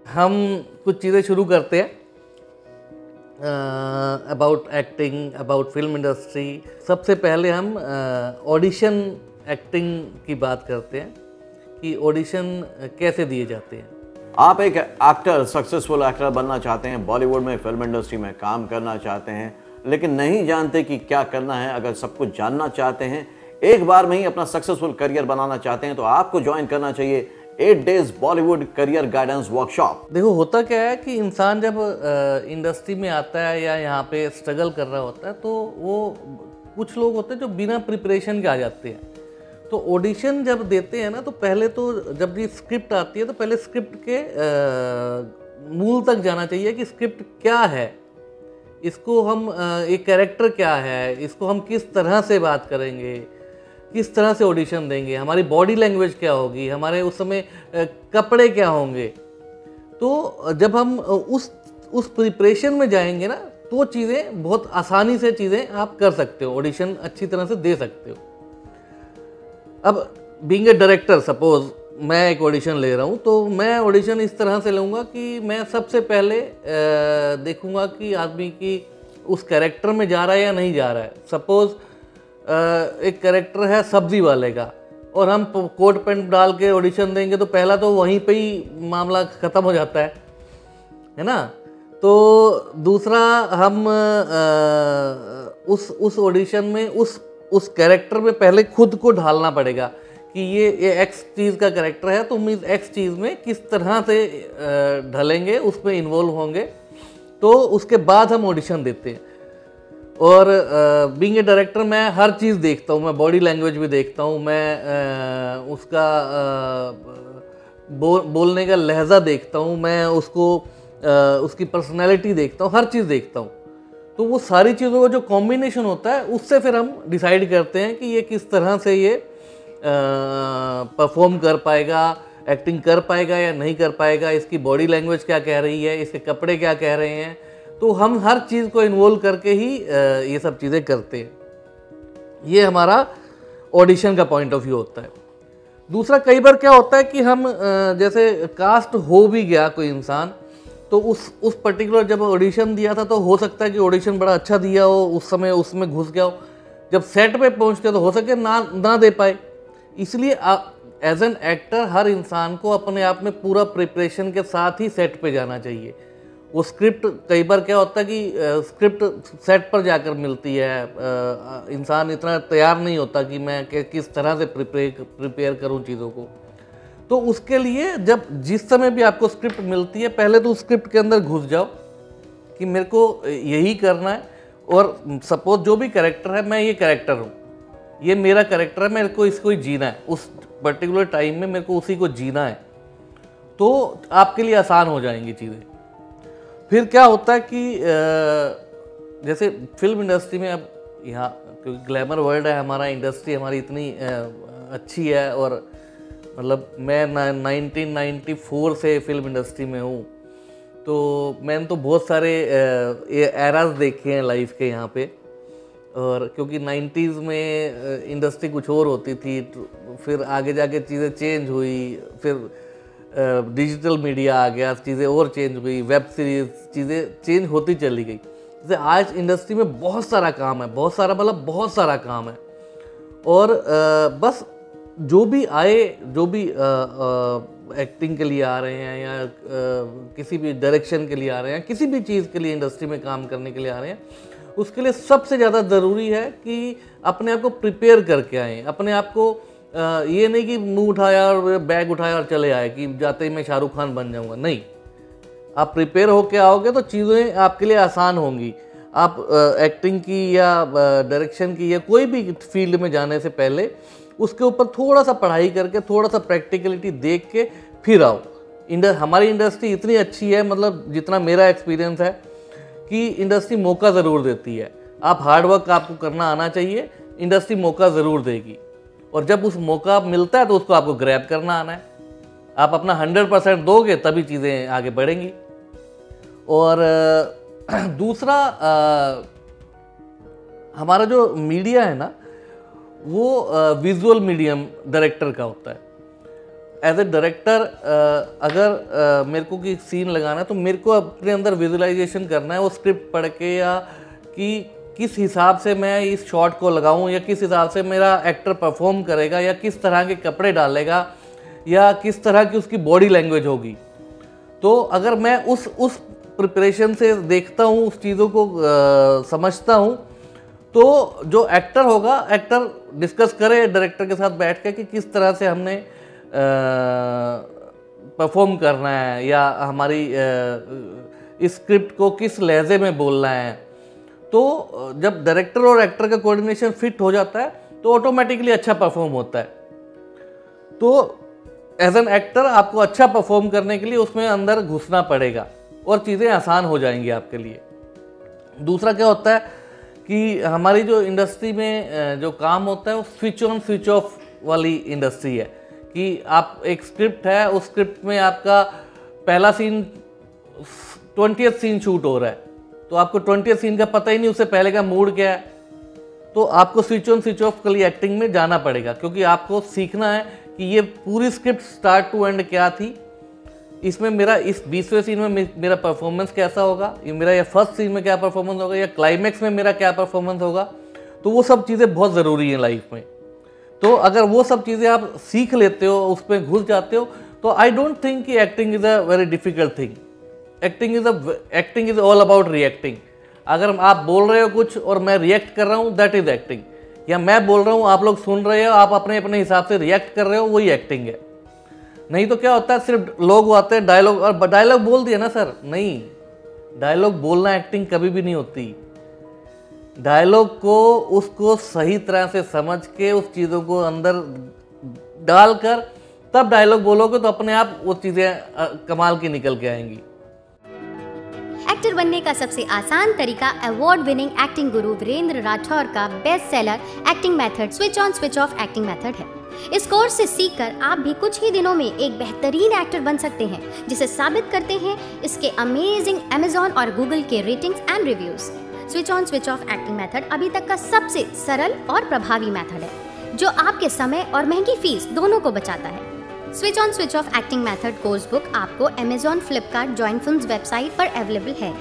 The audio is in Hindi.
हम कुछ चीज़ें शुरू करते हैं about acting, about film industry. सबसे पहले हम ऑडिशन एक्टिंग की बात करते हैं कि ऑडिशन कैसे दिए जाते हैं। आप एक एक्टर, सक्सेसफुल एक्टर बनना चाहते हैं, बॉलीवुड में, फिल्म इंडस्ट्री में काम करना चाहते हैं, लेकिन नहीं जानते कि क्या करना है। अगर सब कुछ जानना चाहते हैं, एक बार में ही अपना सक्सेसफुल करियर बनाना चाहते हैं, तो आपको ज्वाइन करना चाहिए 8 days Bollywood career guidance workshop. देखो, होता क्या है कि इंसान जब इंडस्ट्री में आता है या यहाँ पे स्ट्रगल कर रहा होता है, तो वो कुछ लोग होते हैं जो बिना प्रिपरेशन के आ जाते हैं। तो ऑडिशन जब देते हैं ना, तो पहले तो जब ये स्क्रिप्ट आती है तो पहले स्क्रिप्ट के मूल तक जाना चाहिए कि स्क्रिप्ट क्या है, इसको हम एक कैरेक्टर क्या है, इसको हम किस तरह से बात करेंगे, किस तरह से ऑडिशन देंगे, हमारी बॉडी लैंग्वेज क्या होगी, हमारे उस समय कपड़े क्या होंगे। तो जब हम उस प्रिपरेशन में जाएंगे ना, तो चीज़ें बहुत आसानी से चीज़ें आप कर सकते हो, ऑडिशन अच्छी तरह से दे सकते हो। अब बीइंग ए डायरेक्टर, सपोज मैं एक ऑडिशन ले रहा हूँ, तो मैं ऑडिशन इस तरह से लूँगा कि मैं सबसे पहले देखूँगा कि आदमी की उस कैरेक्टर में जा रहा है या नहीं जा रहा है। सपोज एक कैरेक्टर है सब्जी वाले का, और हम कोट पैंट डाल के ऑडिशन देंगे, तो पहला तो वहीं पे ही मामला ख़त्म हो जाता है ना। तो दूसरा, हम उस ऑडिशन में उस कैरेक्टर में पहले खुद को ढालना पड़ेगा कि ये एक्स चीज़ का कैरेक्टर है, तो हम इस एक्स चीज़ में किस तरह से ढलेंगे, उसमें इन्वॉल्व होंगे, तो उसके बाद हम ऑडिशन देते हैं। और बीइंग ए डायरेक्टर मैं हर चीज़ देखता हूँ, मैं बॉडी लैंग्वेज भी देखता हूँ, मैं उसका बोलने का लहजा देखता हूँ, मैं उसकी पर्सनैलिटी देखता हूँ, हर चीज़ देखता हूँ। तो वो सारी चीज़ों का जो कॉम्बिनेशन होता है, उससे फिर हम डिसाइड करते हैं कि ये किस तरह से ये परफॉर्म कर पाएगा, एक्टिंग कर पाएगा या नहीं कर पाएगा, इसकी बॉडी लैंग्वेज क्या कह रही है, इसके कपड़े क्या कह रहे हैं। तो हम हर चीज़ को इन्वॉल्व करके ही ये सब चीज़ें करते हैं। ये हमारा ऑडिशन का पॉइंट ऑफ व्यू होता है। दूसरा, कई बार क्या होता है कि हम जैसे कास्ट हो भी गया कोई इंसान, तो उस पर्टिकुलर जब ऑडिशन दिया था, तो हो सकता है कि ऑडिशन बड़ा अच्छा दिया हो, उस समय उसमें घुस गया हो, जब सेट पे पहुंचते तो हो सके ना दे पाए। इसलिए एज एन एक्टर हर इंसान को अपने आप में पूरा प्रिपरेशन के साथ ही सेट पे जाना चाहिए। वो स्क्रिप्ट, कई बार क्या होता है कि स्क्रिप्ट सेट पर जाकर मिलती है, इंसान इतना तैयार नहीं होता कि मैं किस तरह से प्रिपेयर करूं चीज़ों को। तो उसके लिए जब जिस समय भी आपको स्क्रिप्ट मिलती है, पहले तो उस स्क्रिप्ट के अंदर घुस जाओ कि मेरे को यही करना है। और सपोज जो भी कैरेक्टर है, मैं ये कैरेक्टर हूँ, ये मेरा कैरेक्टर है, मेरे को इसको ही जीना है, उस पर्टिकुलर टाइम में मेरे को उसी को जीना है, तो आपके लिए आसान हो जाएंगी चीज़ें। फिर क्या होता है कि जैसे फिल्म इंडस्ट्री में, अब यहाँ क्योंकि ग्लैमर वर्ल्ड है हमारा, इंडस्ट्री हमारी इतनी अच्छी है, और मतलब मैं 1994 से फिल्म इंडस्ट्री में हूँ, तो मैंने तो बहुत सारे एराज देखे हैं लाइफ के यहाँ पे। और क्योंकि 90s में इंडस्ट्री कुछ और होती थी, फिर आगे जाके चीज़ें चेंज हुई, फिर डिजिटल मीडिया आ गया, चीज़ें और चेंज हुई, वेब सीरीज़, चीज़ें चेंज होती चली गई। जैसे आज इंडस्ट्री में बहुत सारा काम है, बहुत सारा मतलब बहुत सारा काम है, और बस जो भी आए, जो भी एक्टिंग के लिए आ रहे हैं या किसी भी डायरेक्शन के लिए आ रहे हैं, किसी भी चीज़ के लिए इंडस्ट्री में काम करने के लिए आ रहे हैं, उसके लिए सबसे ज़्यादा ज़रूरी है कि अपने आप को प्रिपेयर करके आएँ। अपने आप को ये नहीं कि मुंह उठाया और बैग उठाया और चले आए कि जाते ही मैं शाहरुख खान बन जाऊंगा, नहीं। आप प्रिपेयर होके आओगे तो चीज़ें आपके लिए आसान होंगी। आप एक्टिंग की या डायरेक्शन की या कोई भी फील्ड में जाने से पहले उसके ऊपर थोड़ा सा पढ़ाई करके, थोड़ा सा प्रैक्टिकलिटी देख के फिर आओ। हमारी इंडस्ट्री इतनी अच्छी है, मतलब जितना मेरा एक्सपीरियंस है, कि इंडस्ट्री मौका ज़रूर देती है। आप हार्डवर्क आपको करना आना चाहिए, इंडस्ट्री मौका ज़रूर देगी, और जब उस मौका मिलता है तो उसको आपको ग्रैब करना आना है। आप अपना 100% दोगे, तभी चीज़ें आगे बढ़ेंगी। और दूसरा, हमारा जो मीडिया है ना, वो विजुअल मीडियम डायरेक्टर का होता है। एज ए डायरेक्टर अगर मेरे को कोई सीन लगाना है तो मेरे को अपने अंदर विजुअलाइजेशन करना है वो स्क्रिप्ट पढ़ के, या कि किस हिसाब से मैं इस शॉट को लगाऊं, या किस हिसाब से मेरा एक्टर परफॉर्म करेगा, या किस तरह के कपड़े डालेगा, या किस तरह की उसकी बॉडी लैंग्वेज होगी। तो अगर मैं उस प्रिपरेशन से देखता हूँ, उस चीज़ों को समझता हूँ, तो जो एक्टर होगा, एक्टर डिस्कस करे डायरेक्टर के साथ बैठ के कि किस तरह से हमने परफॉर्म करना है, या हमारी इस स्क्रिप्ट को किस लहजे में बोलना है। तो जब डायरेक्टर और एक्टर का कोऑर्डिनेशन फिट हो जाता है तो ऑटोमेटिकली अच्छा परफॉर्म होता है। तो एज एन एक्टर आपको अच्छा परफॉर्म करने के लिए उसमें अंदर घुसना पड़ेगा और चीज़ें आसान हो जाएंगी आपके लिए। दूसरा क्या होता है कि हमारी जो इंडस्ट्री में जो काम होता है वो स्विच ऑन स्विच ऑफ वाली इंडस्ट्री है, कि आप एक स्क्रिप्ट है, उस स्क्रिप्ट में आपका पहला सीन 20th सीन शूट हो रहा है, तो आपको 20th सीन का पता ही नहीं उससे पहले का मूड क्या है। तो आपको स्विच ऑन स्विच ऑफ के लिए एक्टिंग में जाना पड़ेगा, क्योंकि आपको सीखना है कि ये पूरी स्क्रिप्ट स्टार्ट टू एंड क्या थी, इसमें मेरा इस 20वें सीन में मेरा परफॉर्मेंस कैसा होगा, ये मेरा या फर्स्ट सीन में क्या परफॉर्मेंस होगा, या क्लाइमैक्स में मेरा क्या परफॉर्मेंस होगा। तो वो सब चीज़ें बहुत ज़रूरी हैं लाइफ में। तो अगर वो सब चीज़ें आप सीख लेते हो, उस पर घुस जाते हो, तो आई डोंट थिंक कि acting is a very difficult thing. Acting is all about reacting. अगर आप बोल रहे हो कुछ और मैं रिएक्ट कर रहा हूँ, दैट इज़ एक्टिंग। या मैं बोल रहा हूँ, आप लोग सुन रहे हो, आप अपने अपने हिसाब से रिएक्ट कर रहे हो, वही एक्टिंग है। नहीं तो क्या होता है, सिर्फ लोग आते हैं डायलॉग और डायलॉग बोल दिया ना सर, नहीं, डायलॉग बोलना एक्टिंग कभी भी नहीं होती। डायलॉग को उसको सही तरह से समझ के उस चीज़ों को अंदर डालकर तब डायलॉग बोलोगे तो अपने आप वो चीज़ें कमाल की निकल के आएंगी। एक्टर बनने का सबसे आसान तरीका अवार्ड विनिंग एक्टिंग गुरु वीरेंद्र राठौर का best seller acting method switch on switch off acting method है। इस कोर्स से सीखकर आप भी कुछ ही दिनों में एक बेहतरीन एक्टर बन सकते हैं, जिसे साबित करते हैं इसके अमेजिंग Amazon और Google के ratings and reviews. Switch on switch off acting method अभी तक का सबसे सरल और प्रभावी मेथड है, जो आपके समय और महंगी फीस दोनों को बचाता है। Switch on switch off acting method course book आपको Amazon, Flipkart, join films website पर अवेलेबल है।